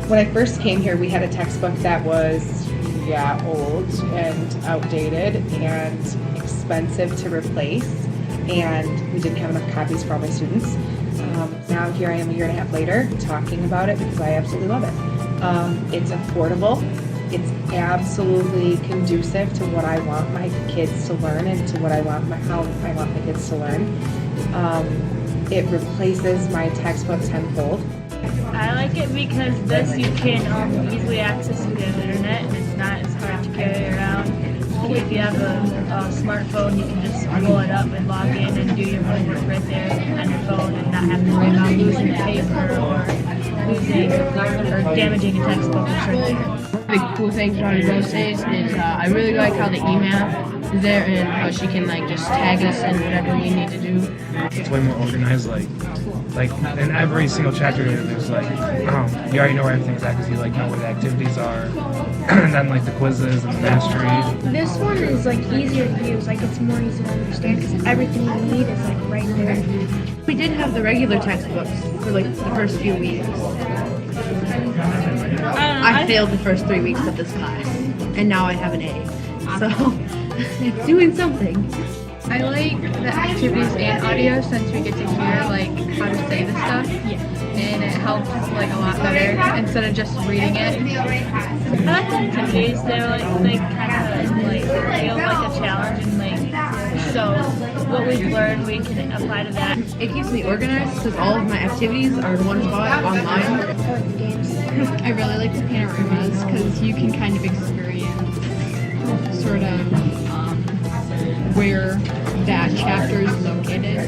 When I first came here, we had a textbook that was, old and outdated and expensive to replace, and we didn't have enough copies for all my students. Now here I am a year and a half later talking about it because I absolutely love it. It's affordable. It's absolutely conducive to what I want my kids to learn and to what how I want my kids to learn. It replaces my textbook tenfold. I like it because this you can easily access through the internet, and it's not as hard to carry around. If you have a smartphone, you can just pull it up and log in and do your homework right there on your phone and not have to worry about losing the paper or losing or damaging a textbook or something. The cool things about Voces is I really like how the email is there and how she can just tag us in whatever we need to do. It's way more organized, like in every single chapter there's you already know where everything's at because you know where the activities are, and then the quizzes and the mastery. This one is easier to use, it's more easy to understand because everything you need is right there. We did have the regular textbooks for the first few weeks. I failed the first 3 weeks of this class, and now I have an A. So it's doing something. I like the activities and audio since we get to hear how to say the stuff, and it helps a lot better instead of just reading it. I like the activities. They're they kind of feel like a challenge, and so what we've learned we can apply to that. It keeps me organized because all of my activities are in one spot online. I like the games. I really like the panoramas because you can kind of experience sort of where that chapter is located.